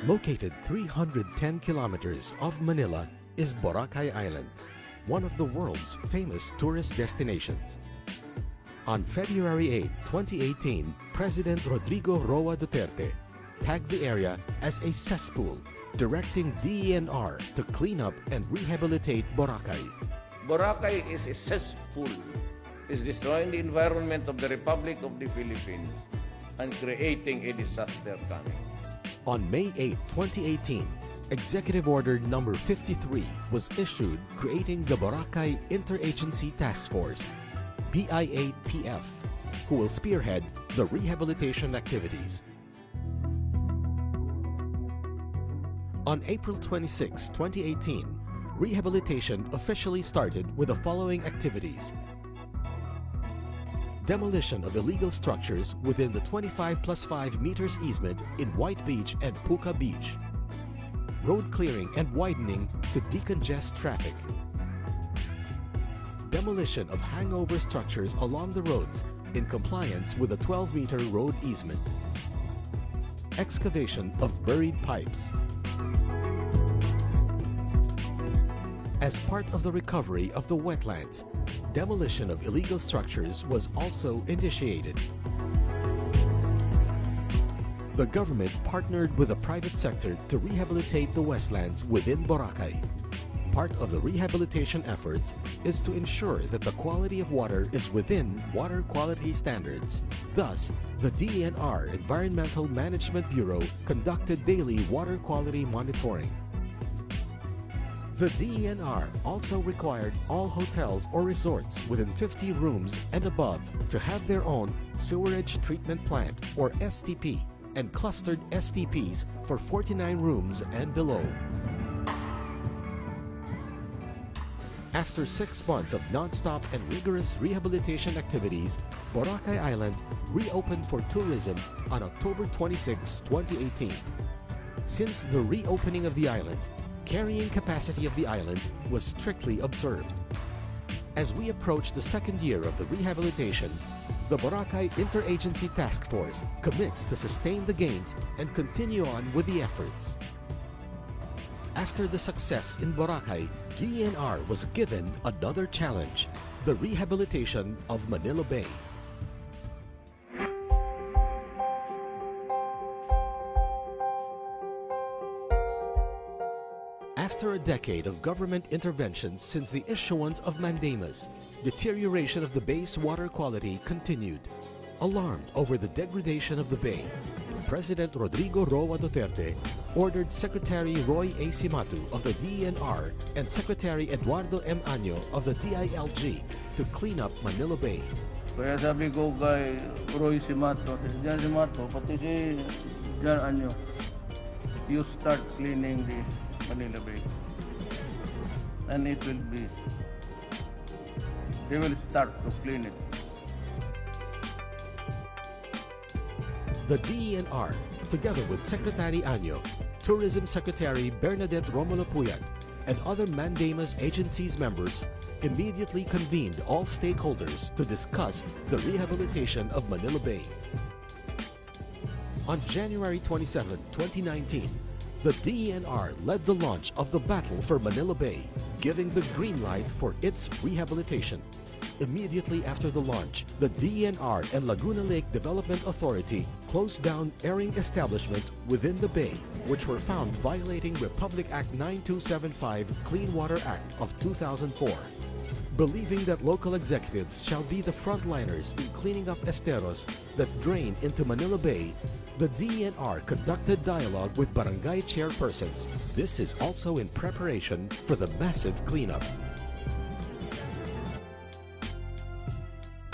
Located 310 kilometers off Manila is Boracay Island, one of the world's famous tourist destinations. On February 8, 2018, President Rodrigo Roa Duterte tagged the area as a cesspool, directing DENR to clean up and rehabilitate Boracay. Boracay is a cesspool, is destroying the environment of the Republic of the Philippines and creating a disaster coming. On May 8, 2018, Executive Order Number 53 was issued creating the Boracay Interagency Task Force, BIATF, who will spearhead the rehabilitation activities. On April 26, 2018, rehabilitation officially started with the following activities: demolition of illegal structures within the 25+5 meters easement in White Beach and Puka Beach, road clearing and widening to decongest traffic, demolition of hangover structures along the roads in compliance with the 12-meter road easement, excavation of buried pipes. As part of the recovery of the wetlands, demolition of illegal structures was also initiated. The government partnered with the private sector to rehabilitate the wetlands within Boracay. Part of the rehabilitation efforts is to ensure that the quality of water is within water quality standards. Thus, the DENR Environmental Management Bureau conducted daily water quality monitoring. The DENR also required all hotels or resorts within 50 rooms and above to have their own sewerage treatment plant or STP and clustered STPs for 49 rooms and below. After 6 months of non-stop and rigorous rehabilitation activities, Boracay Island reopened for tourism on October 26, 2018. Since the reopening of the island, carrying capacity of the island was strictly observed. As we approach the second year of the rehabilitation, the Boracay Interagency Task Force commits to sustain the gains and continue on with the efforts. After the success in Boracay, DENR was given another challenge: the rehabilitation of Manila Bay. After a decade of government interventions since the issuance of mandamus, deterioration of the bay's water quality continued. Alarmed over the degradation of the bay, President Rodrigo Roa Duterte ordered Secretary Roy A. Simatu of the DENR and Secretary Eduardo M. Año of the DILG to clean up Manila Bay. Kaya sabi ko kay Roy Simato, si Jan Simato, pati si Jan Año, you start cleaning the Manila Bay. And it will be, they will start to clean it. The DENR, together with Secretary Año, Tourism Secretary Bernadette Romulo Puyat, and other mandamus agencies members, immediately convened all stakeholders to discuss the rehabilitation of Manila Bay. On January 27, 2019, the DENR led the launch of the Battle for Manila Bay, giving the green light for its rehabilitation. Immediately after the launch, the DENR and Laguna Lake Development Authority closed down airing establishments within the bay, which were found violating Republic Act 9275 Clean Water Act of 2004. Believing that local executives shall be the frontliners in cleaning up esteros that drain into Manila Bay, the DENR conducted dialogue with barangay chairpersons. This is also in preparation for the massive cleanup.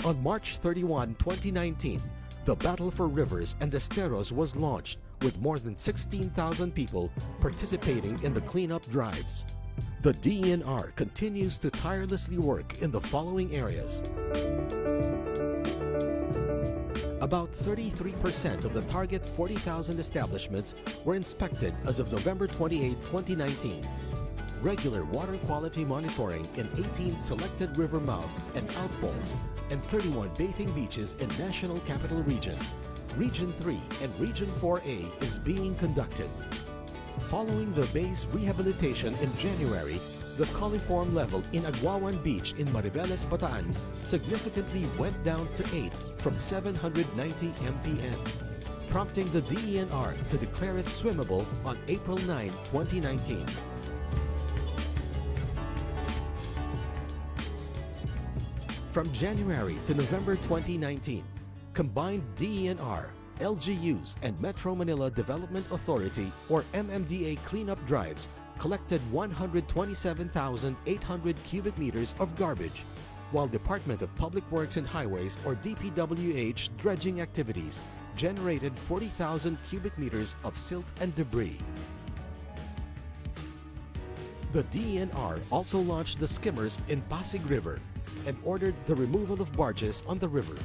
On March 31, 2019, the Battle for Rivers and Esteros was launched with more than 16,000 people participating in the cleanup drives. The DENR continues to tirelessly work in the following areas. About 33% of the target 40,000 establishments were inspected as of November 28, 2019. Regular water quality monitoring in 18 selected river mouths and outfalls and 31 bathing beaches in National Capital Region. Region 3 and Region 4A is being conducted. Following the bay's rehabilitation in January, the coliform level in Agwawan Beach in Mariveles, Bataan significantly went down to 8 from 790 mpn, prompting the DENR to declare it swimmable on April 9, 2019. From January to November 2019, combined DENR, LGUs, and Metro Manila Development Authority or MMDA cleanup drives collected 127,800 cubic meters of garbage, while Department of Public Works and Highways or DPWH dredging activities generated 40,000 cubic meters of silt and debris. The DENR also launched the skimmers in Pasig River and ordered the removal of barges on the river.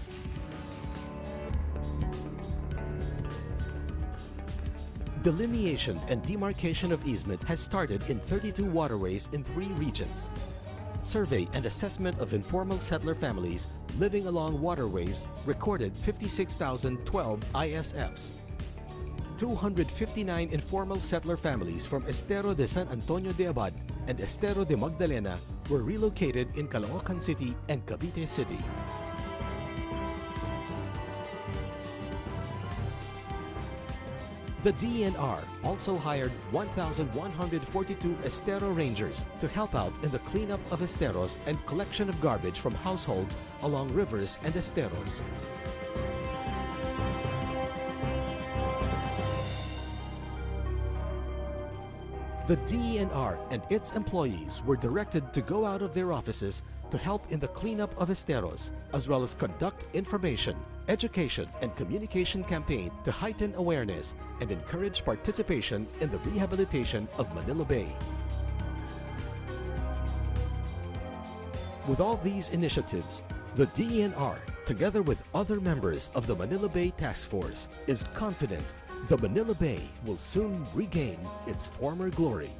Delineation and demarcation of easement has started in 32 waterways in 3 regions. Survey and assessment of informal settler families living along waterways recorded 56,012 ISFs. 259 informal settler families from Estero de San Antonio de Abad and Estero de Magdalena were relocated in Caloocan City and Cavite City. The DENR also hired 1,142 Estero Rangers to help out in the cleanup of esteros and collection of garbage from households along rivers and esteros. The DENR and its employees were directed to go out of their offices to help in the cleanup of esteros, as well as conduct information, education, and communication campaign to heighten awareness and encourage participation in the rehabilitation of Manila Bay. With all these initiatives, the DENR, together with other members of the Manila Bay Task Force, is confident the Manila Bay will soon regain its former glory.